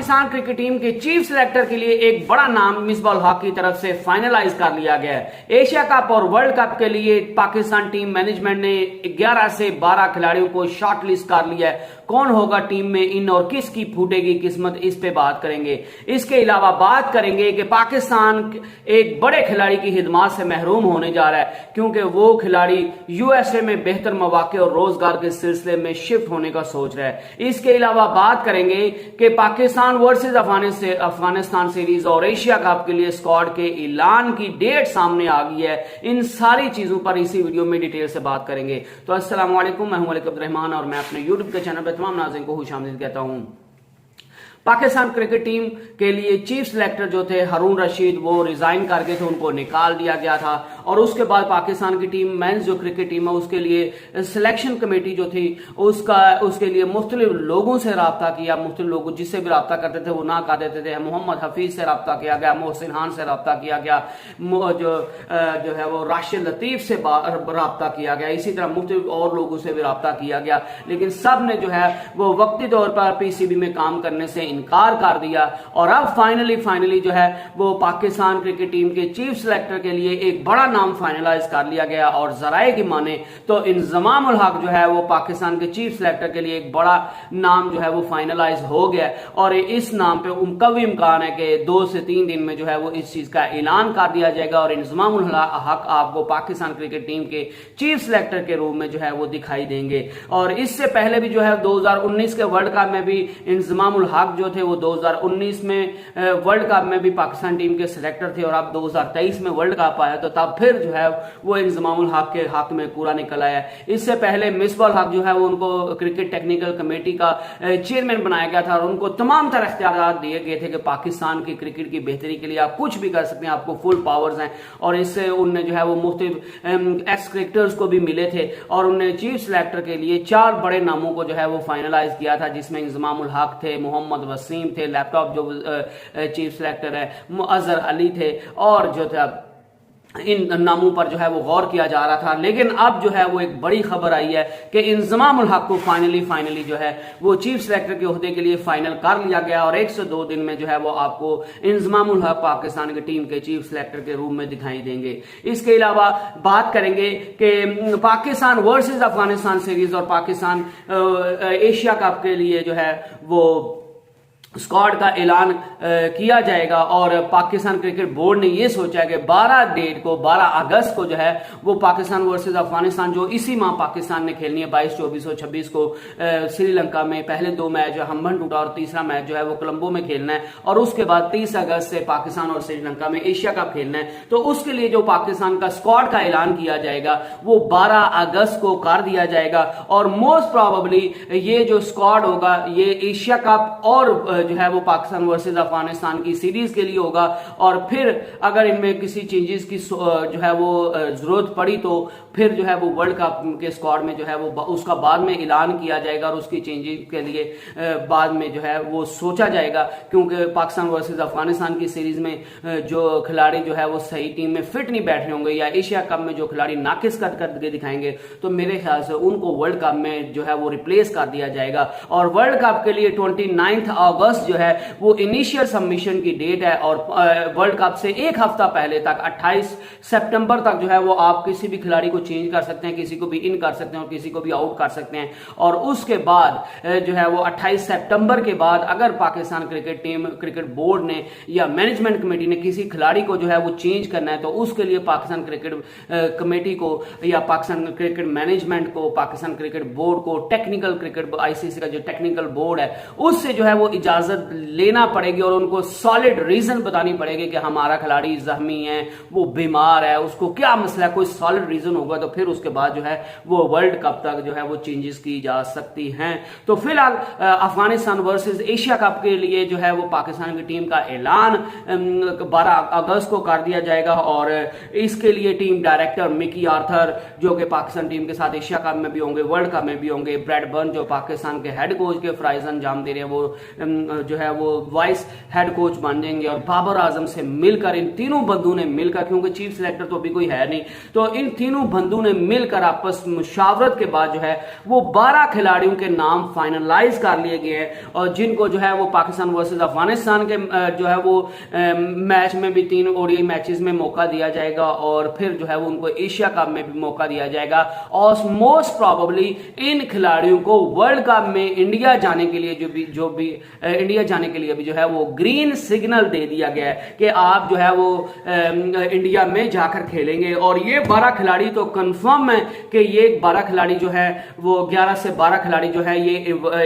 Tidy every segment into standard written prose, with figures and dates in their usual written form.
Pakistan cricket team के chief selector के लिए एक बड़ा नाम मिसबाह उल हक की तरफ से फाइनलाइज कर लिया गया है। एशिया कप और वर्ल्ड कप के लिए पाकिस्तान टीम मैनेजमेंट ने 11 से 12 खिलाड़ियों को शॉर्टलिस्ट कर लिया है। कौन होगा टीम में इन और किसकी फूटेगी किस्मत, इस पे बात करेंगे। इसके अलावा बात करेंगे कि पाकिस्तान एक बड़े खिलाड़ी की खिदमत से महरूम होने जा रहा है, क्योंकि वो खिलाड़ी यूएसए में बेहतर मौके और रोजगार के सिलसिले में शिफ्ट होने का सोच रहा है। इसके अलावा बात करेंगे कि पाकिस्तान वर्सेस अफगानिस्तान सीरीज और एशिया कप के लिए स्क्वाड के ऐलान की डेट सामने आ गई है। इन सारी चीजों पर इसी वीडियो में डिटेल से बात करेंगे। तो अस्सलाम वालेकुम, मैं हूं मलिक अब्दुल रहमान और मैं अपने यूट्यूब के चैनल पर तमाम नाज़रीन को खुशामदीद कहता हूं। पाकिस्तान क्रिकेट टीम के लिए चीफ सिलेक्टर जो थे हारून रशीद, वो रिजाइन कर गए थे, उनको निकाल दिया गया था। और उसके बाद पाकिस्तान की टीम मेंस जो क्रिकेट टीम है उसके लिए सिलेक्शन कमेटी जो थी उसके लिए मुख्तलिफ लोगों से रब्ता किया। मुख्तलिफ लोगों जिससे भी रब्ता करते थे वो ना कर देते थे। मोहम्मद हफीज से रब्ता किया गया, मोहसिन खान से रब्ता किया गया, जो है वो राशिद लतीफ से रब्ता किया गया। इसी तरह मुख्तलिफ और लोगों से भी रब्ता किया गया, लेकिन सब ने जो है वो वक्ती तौर पर पीसीबी में काम करने से इनकार कर दिया। और अब फाइनली जो है वो पाकिस्तान क्रिकेट टीम के चीफ सिलेक्टर के लिए एक बड़ा नाम फाइनलाइज कर लिया गया। और जराए की माने तो इंजमाम उल हक जो है वो पाकिस्तान के चीफ सिलेक्टर के लिए एक बड़ा नाम जो है वो फाइनलाइज हो गया। और इस नाम पे कभी इम्कान है कि 2 से 3 दिन में जो है वो इस चीज का ऐलान कर दिया जाएगा और इंजमाम उल हक आपको पाकिस्तान क्रिकेट टीम के चीफ सिलेक्टर के रूप में जो है वो दिखाई देंगे। और इससे पहले भी जो है 2019 के वर्ल्ड कप में भी इंजमाम उल हक जो थे वो 2019 में वर्ल्ड कप में भी पाकिस्तान टीम के सिलेक्टर थे। और अब 2023 में वर्ल्ड कप आया तो तब फिर जो है वो इंजमाम उल हक के हक में पूरा निकल आया। इससे पहले मिसबाह उल हक जो है वो उनको क्रिकेट टेक्निकल कमेटी का चेयरमैन बनाया गया था और उनको तमाम तरह इख्तियार दिए गए थे कि पाकिस्तान की क्रिकेट की बेहतरी के लिए आप कुछ भी कर सकते हैं, आपको फुल पावर्स हैं। और इससे उनने जो है वो मुख्तलिफ एक्स क्रिकेटर्स को भी मिले थे और उन्होंने चीफ सिलेक्टर के लिए 4 बड़े नामों को जो है वो फाइनलाइज किया था, जिसमें इंजमाम उल हक थे, मोहम्मद वसीम थे, लैपटॉप जो चीफ सिलेक्टर है अजहर अली थे, और जो था इन नामों पर जो है वो गौर किया जा रहा था। लेकिन अब जो है वो एक बड़ी खबर आई है कि इंजमाम उल हक को फाइनली जो है वो चीफ सिलेक्टर के ओहदे के लिए फाइनल कर लिया गया और 1 से 2 दिन में जो है वो आपको इंजमाम उल हक पाकिस्तान की टीम के चीफ सिलेक्टर के रूप में दिखाई देंगे। इसके अलावा बात करेंगे कि पाकिस्तान वर्सेस अफगानिस्तान सीरीज और पाकिस्तान एशिया कप के लिए जो है वो स्क्वाड का ऐलान किया जाएगा। और पाकिस्तान क्रिकेट बोर्ड ने यह सोचा है कि 12 अगस्त को जो है वो पाकिस्तान वर्सेस अफगानिस्तान, जो इसी माह पाकिस्तान ने खेलनी है 22, 24 और 26 को श्रीलंका में, पहले 2 मैच जो हम्बन टूटा और तीसरा मैच जो है वो कोलंबो में खेलना है। और उसके बाद 30 अगस्त से पाकिस्तान और श्रीलंका में एशिया कप खेलना है। तो उसके लिए जो पाकिस्तान का स्क्वाड का ऐलान किया जाएगा वो 12 अगस्त को कर दिया जाएगा। और मोस्ट प्रोबेबली ये जो स्क्वाड होगा ये एशिया कप और जो है वो पाकिस्तान वर्सेस अफगानिस्तान की सीरीज के लिए होगा। और फिर अगर इनमें किसी चेंजेस की जो है वो जरूरत पड़ी तो फिर जो है वो वर्ल्ड कप के स्क्वाड में जो है वो उसका बाद में ऐलान किया जाएगा और उसकी चेंजेस के लिए बाद में जो है वो सोचा जाएगा। क्योंकि पाकिस्तान वर्सेस अफगानिस्तान की सीरीज में जो खिलाड़ी जो है वो सही टीम में फिट नहीं बैठ रहे होंगे या एशिया कप में जो खिलाड़ी नाकिस करके दिखाएंगे तो मेरे ख्याल से उनको वर्ल्ड कप में जो है वो रिप्लेस कर दिया जाएगा। और वर्ल्ड कप के लिए 29 अगस्त जो है वो इनिशियल सबमिशन की डेट है। और वर्ल्ड कप से 1 हफ्ता पहले तक 28 सितंबर तक जो है वो आप किसी भी खिलाड़ी को चेंज कर सकते हैं, किसी को भी इन कर सकते हैं और किसी को भी आउट कर सकते हैं। और उसके बाद जो है वो 28 सितंबर के बाद अगर पाकिस्तान क्रिकेट बोर्ड ने या मैनेजमेंट कमेटी ने किसी खिलाड़ी को जो है वो चेंज करना है तो उसके लिए पाकिस्तान क्रिकेट कमेटी को या पाकिस्तान क्रिकेट मैनेजमेंट को, पाकिस्तान क्रिकेट बोर्ड को, टेक्निकल क्रिकेट आईसीसी का जो टेक्निकल बोर्ड है उससे जो है वो इजाजत लेना पड़ेगी और उनको सॉलिड रीजन बतानी पड़ेगी कि हमारा खिलाड़ी जख्मी है, वो बीमार है, उसको क्या मसला है। कोई सॉलिड रीजन होगा तो फिर उसके बाद जो है वो वर्ल्ड कप तक जो है वो चेंजेस की जा सकती हैं। तो फिलहाल अफगानिस्तान वर्सेस एशिया कप के लिए जो है वो पाकिस्तान की टीम का ऐलान 12 अगस्त को कर दिया जाएगा। और इसके लिए टीम डायरेक्टर मिकी आर्थर जो कि पाकिस्तान टीम के साथ एशिया कप में भी होंगे, वर्ल्ड कप में भी होंगे, ब्रैड बर्न जो पाकिस्तान के हेड कोच के फराइज अंजाम दे रहे हैं वो जो है वो वाइस हेड कोच बन जाएंगे और बाबर आजम से मिलकर, इन तीनों बंधुओं ने मिलकर, क्योंकि चीफ सिलेक्टर तो अभी कोई है नहीं, तो इन तीनों बंधुओं ने मिलकर आपस मुशावरत के बाद जो है वो 12 खिलाड़ियों के नाम फाइनलाइज कर लिए गए हैं और जिनको जो है वो पाकिस्तान वर्सेस अफगानिस्तान के जो है वो मैच में भी 3 ओडीआई मैचेस में मौका दिया जाएगा और फिर जो है वो उनको एशिया कप में भी मौका दिया जाएगा और मोस्ट प्रोबेबली इन खिलाड़ियों को वर्ल्ड कप में इंडिया जाने के लिए जो भी इंडिया जाने के लिए भी जो है वो ग्रीन सिग्नल दे दिया गया है कि आप जो है वो इंडिया में जाकर खेलेंगे। और ये 12 खिलाड़ी तो कंफर्म है कि ये 12 खिलाड़ी जो है वो 11 से 12 खिलाड़ी जो है ये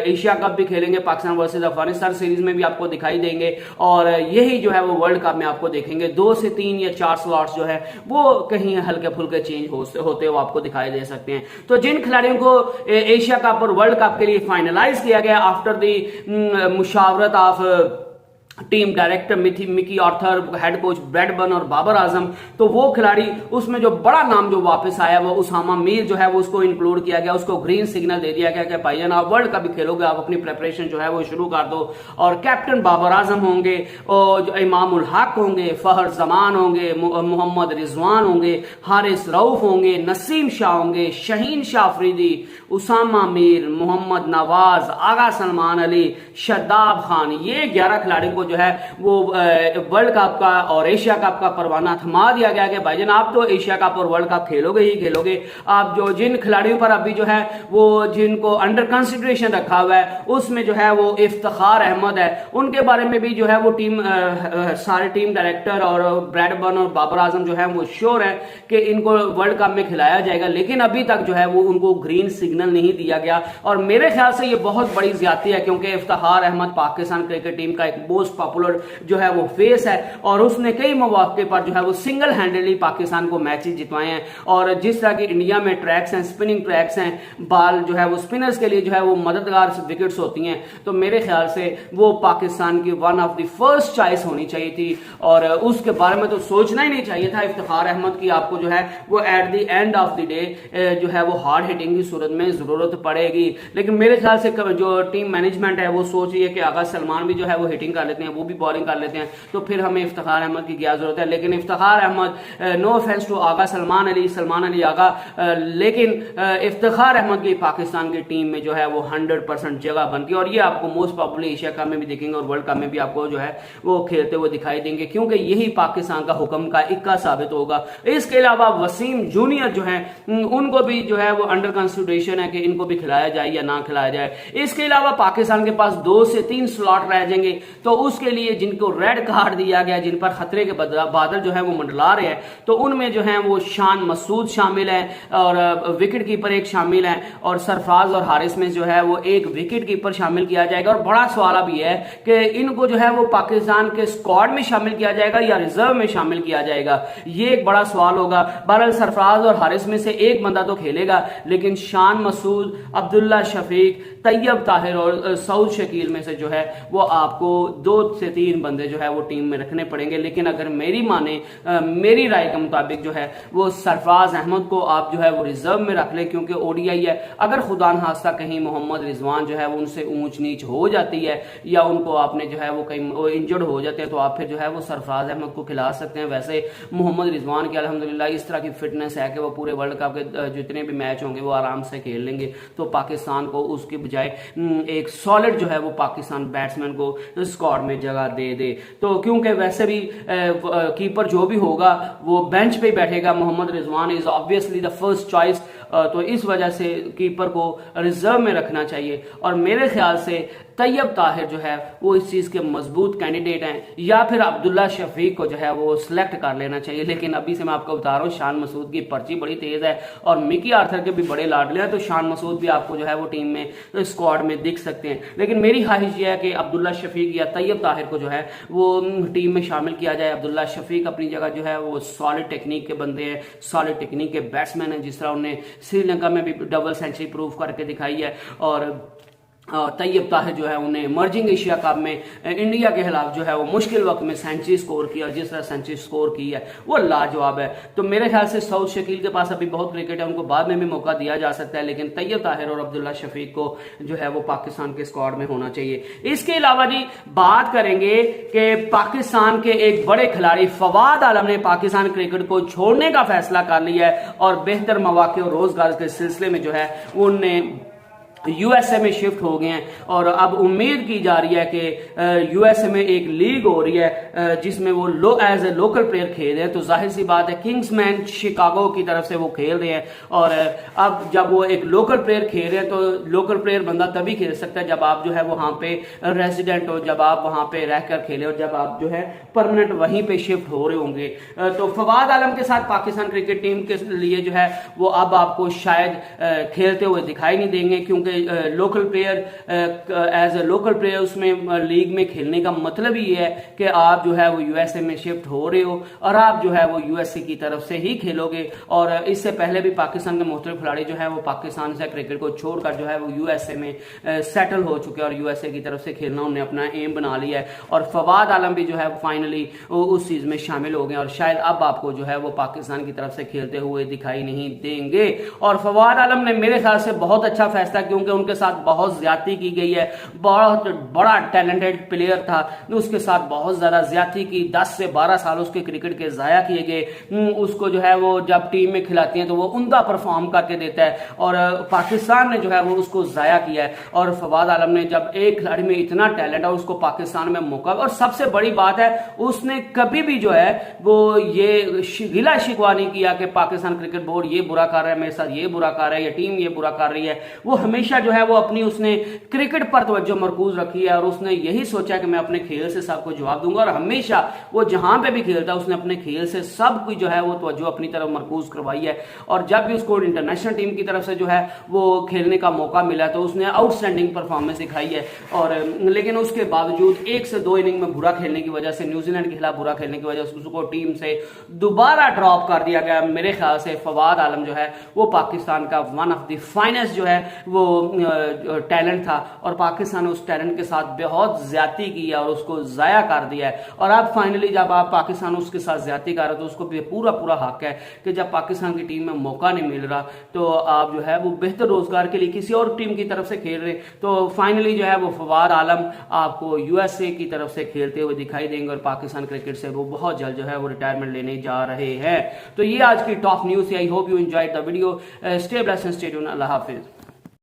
एशिया कप भी खेलेंगे, पाकिस्तान वर्सेस अफगानिस्तान सीरीज में भी आपको दिखाई देंगे और यही जो है वो वर्ल्ड कप में आपको देखेंगे। 2 से 3 या 4 स्लॉट्स जो है वो कहीं हल्के फुल्के चेंज होते हुए आपको दिखाई दे सकते हैं। तो जिन खिलाड़ियों को एशिया कप और वर्ल्ड कप के लिए फाइनलाइज किया गया आफ्टर दी मुशावरत of team director Mickey Arthur, head coach Bradburn और बाबर आजम, तो वो खिलाड़ी उसमें जो बड़ा नाम जो वापस आया वो उसामा मीर जो है वो उसको इंक्लूड किया गया, उसको ग्रीन सिग्नल दे दिया गया कि भाईजान आप वर्ल्ड कप भी खेलोगे, आप अपनी प्रेपरेशन जो है वो शुरू कर दो। और कैप्टन बाबर आजम होंगे और इमाम उल हक होंगे, फहर जमान होंगे, मोहम्मद रिजवान होंगे, हारिस रऊफ होंगे, नसीम शाह होंगे, शहीन शाह अफरीदी, उसामा मीर, मोहम्मद नवाज, आगा सलमान अली, शदाब खान, ये 11 खिलाड़ी को जो है वो वर्ल्ड कप का और एशिया कप का परवाना थमा दिया गया कि भाईजान आप तो एशिया कप और वर्ल्ड कप खेलोगे ही खेलोगे। आप जो जिन खिलाड़ियों पर अभी जो है वो जिनको अंडर कंसिडरेशन रखा हुआ है उसमें जो है वो इफ्तिखार अहमद है, उनके बारे में भी जो है वो सारे टीम डायरेक्टर और ब्रैडबर्न और बाबर आजम जो है वो श्योर है कि इनको वर्ल्ड कप में खिलाया जाएगा, लेकिन अभी तक जो है वो उनको ग्रीन सिग्नल नहीं दिया गया। और मेरे ख्याल से ये बहुत बड़ी ज्यादती है क्योंकि इफ्तिखार अहमद पाकिस्तान क्रिकेट टीम का एक मोस्ट पॉपुलर जो है वो फेस है और उसने कई मौके पर जो है वो सिंगल हैंडेडली पाकिस्तान को मैचेस जितवाए हैं। और जिस तरह की इंडिया में ट्रैक्स हैं, स्पिनिंग ट्रैक्स हैं, बाल जो है वो स्पिनर्स के लिए जो है वो मददगार विकेट्स होती हैं, तो मेरे ख्याल से वो पाकिस्तान की one of the first choice होनी चाहिए थी और उसके बारे में तो सोचना ही नहीं चाहिए था इफ्तिखार अहमद की आपको जो है वो at the end of the day जो है वो हार्ड हिटिंग की सूरत में जरूरत पड़ेगी। लेकिन मेरे ख्याल से जो टीम मैनेजमेंट है वो सोच रही है कि आगा सलमान भी जो है वो हिटिंग कर लेते हैं, वो भी बॉलिंग कर लेते हैं, तो फिर हमें इफ्तिखार अहमद की क्या जरूरत है। लेकिन Iftikhar Ahmed, no offence to Agha Salman Ali Agha, लेकिन इफ्तिखार अहमद की पाकिस्तान की टीम में जो है वो 100% जगह बनती है और ये आपको मोस्ट प्रॉब्ली एशिया कप में भी देखेंगे और वर्ल्ड कप में भी आपको जो है वो खेलते हुए दिखाई देंगे क्योंकि यही पाकिस्तान का हुक्म का इक्का साबित होगा। इसके अलावा वसीम जूनियर जो है उनको भी जो है वो अंडर कंसिडरेशन है कि इनको भी खिलाया जाए या ना खिलाया जाए। इसके अलावा पाकिस्तान के पास 2 से 3 स्लॉट रह जाएंगे, तो उसके लिए जिनको रेड कार्ड दिया गया, जिन पर खतरे के बादल जो है वो मंडला रहे हैं, तो उनमें जो है वो शान मसूद शामिल है और विकेट कीपर एक शामिल है और सरफराज और हारिस में जो है वो एक विकेट कीपर शामिल किया जाएगा। और बड़ा सवाल भी है कि इनको जो है वो पाकिस्तान के स्क्वाड में शामिल किया जाएगा या रिजर्व में शामिल किया जाएगा, ये एक बड़ा सवाल होगा। बहरहाल सरफराज और हारिस में से एक बंदा तो खेलेगा, लेकिन शान मसूद, अब्दुल्ला शफीक, तैयब ताहिर और सऊद शकील में से जो है वो आपको 2 से 3 बंदे जो है वो टीम में रखने पड़ेंगे। लेकिन अगर मेरी माने मेरी राय के मुताबिक जो है वो सरफराज अहमद को आप जो है वो रिजर्व में रख लें क्योंकि ओडीआई है। अगर खुदा न खास्ता कहीं मोहम्मद रिजवान जो है वो उनसे ऊंच नीच हो जाती है या उनको आपने जो है वो कहीं इंजर्ड हो जाते हैं तो आप फिर जो है वो सरफराज अहमद को खिला सकते हैं। वैसे मोहम्मद रिजवान की अल्हम्दुलिल्लाह इस तरह की फिटनेस है कि वो पूरे वर्ल्ड कप के जितने भी मैच होंगे वो आराम से खेल लेंगे, तो पाकिस्तान को उसकी बजाय एक सॉलिड जो है वो पाकिस्तान बैट्समैन को स्क्वाड में जगह दे। तो क्योंकि वैसे भी कीपर जो भी होगा वो बेंच पे बैठेगा, Mohammad Rizwan is obviously the first choice, तो इस वजह से कीपर को रिजर्व में रखना चाहिए। और मेरे ख्याल से तैयब ताहिर जो है वो इस चीज के मजबूत कैंडिडेट हैं, या फिर अब्दुल्ला शफीक को जो है वो सिलेक्ट कर लेना चाहिए। लेकिन अभी से मैं आपको बता रहा हूँ शान मसूद की पर्ची बड़ी तेज है और मिकी आर्थर के भी बड़े लाडले हैं, तो शान मसूद भी आपको जो है वो टीम में स्क्वाड में दिख सकते हैं। लेकिन मेरी ख्वाहिश यह है कि अब्दुल्ला शफीक या तैयब ताहिर को जो है वो टीम में शामिल किया जाए। अब्दुल्ला शफीक अपनी जगह जो है वो सॉलिड टेक्निक के बंदे हैं, सॉलिड टेक्निक के बैट्समैन हैं, जिस तरह उन्हें श्रीलंका में भी डबल सेंचुरी प्रूव करके दिखाई है और तैयब ताहिर जो है उन्हें इमर्जिंग एशिया कप में इंडिया के खिलाफ जो है वो मुश्किल वक्त में सेंचुरी स्कोर किया, और जिस तरह सेंचुरी स्कोर की है वो लाजवाब है। तो मेरे ख्याल से सऊद शकील के पास अभी बहुत क्रिकेट है, उनको बाद में भी मौका दिया जा सकता है, लेकिन तैयब ताहिर और अब्दुल्ला शफीक को जो है वो पाकिस्तान के स्क्वाड में होना चाहिए। इसके अलावा जी बात करेंगे कि पाकिस्तान के एक बड़े खिलाड़ी फवाद आलम ने पाकिस्तान क्रिकेट को छोड़ने का फैसला कर लिया है और बेहतर मौके और रोजगार के सिलसिले में जो है उनने यूएसए में शिफ्ट हो गए हैं। और अब उम्मीद की जा रही है कि यूएसए में एक लीग हो रही है जिसमें वो एज ए लोकल प्लेयर खेल रहे हैं। तो जाहिर सी बात है किंग्समैन शिकागो की तरफ से वो खेल रहे हैं, और अब जब वो एक लोकल प्लेयर खेल रहे हैं तो लोकल प्लेयर बंदा तभी खेल सकता है जब आप जो है वहां पे रेजिडेंट हो, जब आप वहां पे रहकर खेले और जब आप जो है परमानेंट वहीं पे शिफ्ट हो रहे होंगे। तो फवाद आलम के साथ पाकिस्तान क्रिकेट टीम के लिए जो है वो अब आपको शायद खेलते हुए दिखाई नहीं देंगे, क्योंकि local player as a local player उसमें लीग में खेलने का मतलब ही है कि आप जो है वो यूएसए में शिफ्ट हो रहे हो और आप जो है वो यूएसए की तरफ से ही खेलोगे। और इससे पहले भी पाकिस्तान के मुख्तलिफ खिलाड़ी जो है वो पाकिस्तान से क्रिकेट को छोड़कर जो है वो यूएसए में सेटल हो चुके हैं और यूएसए की तरफ से खेलना उन्हें अपना एम बना लिया है। और फवाद आलम भी जो है फाइनली उस चीज में शामिल हो गए और शायद अब आपको जो है वो पाकिस्तान की तरफ से खेलते हुए दिखाई नहीं देंगे। और फवाद आलम ने मेरे ख्याल से बहुत अच्छा फैसला, क्योंकि उनके साथ बहुत ज्यादती की गई है, बहुत बड़ा टैलेंटेड प्लेयर था, उसके साथ बहुत ज्यादा ज्यादती की, 10 से 12 साल उसके क्रिकेट के जाया किए गए। उसको जो है वो जब टीम में खिलाती है तो वो उमदा परफॉर्म करके देता है और पाकिस्तान ने जो है वो उसको जाया किया है। और फवाद आलम ने जब एक खिलाड़ी में इतना टैलेंट है उसको पाकिस्तान में मौका, और सबसे बड़ी बात है उसने कभी भी जो है वो ये गिला शिकवा नहीं किया कि पाकिस्तान क्रिकेट बोर्ड ये बुरा कर रहा है, मेरे साथ ये बुरा कर रहा है या टीम ये बुरा कर रही है। वो हमेशा जो है वो अपनी उसने क्रिकेट पर तवज्जो मरकूज रखी है और उसने यही सोचा कि मैं अपने खेल से सबको जवाब दूंगा। और हमेशा वो जहां पे भी खेलता उसने अपने खेल से सब कुछ जो है वो तवज्जो अपनी तरफ मरकूज करवाई है। और जब भी उसको इंटरनेशनल टीम की तरफ से जो है वो खेलने का मौका मिला तो उसने आउटस्टैंडिंग परफॉर्मेंस दिखाई है। और लेकिन उसके बावजूद 1 से 2 इनिंग में बुरा खेलने की वजह से, न्यूजीलैंड के खिलाफ बुरा खेलने की वजह से उसको टीम से दोबारा ड्रॉप कर दिया गया। मेरे ख्याल से फवाद आलम जो है वो पाकिस्तान का वन ऑफ द फाइनेस्ट जो है वो टैलेंट था और पाकिस्तान ने उस टैलेंट के साथ बहुत ज्यादती की है और उसको जाया कर दिया है। और अब फाइनली जब आप पाकिस्तान उसके साथ ज्यादती कर रहे हो तो उसको भी पूरा पूरा हक है कि जब पाकिस्तान की टीम में मौका नहीं मिल रहा तो आप जो है वो बेहतर रोजगार के लिए किसी और टीम की तरफ से खेल रहे। तो फाइनली जो है वो फवाद आलम आपको यूएसए की तरफ से खेलते हुए दिखाई देंगे और पाकिस्तान क्रिकेट से वो बहुत जल्द जो है वो रिटायरमेंट लेने जा रहे हैं। तो ये आज की टॉप न्यूज है। I hope you enjoyed the video. Stay blessed and stay tuned. Allah Hafiz.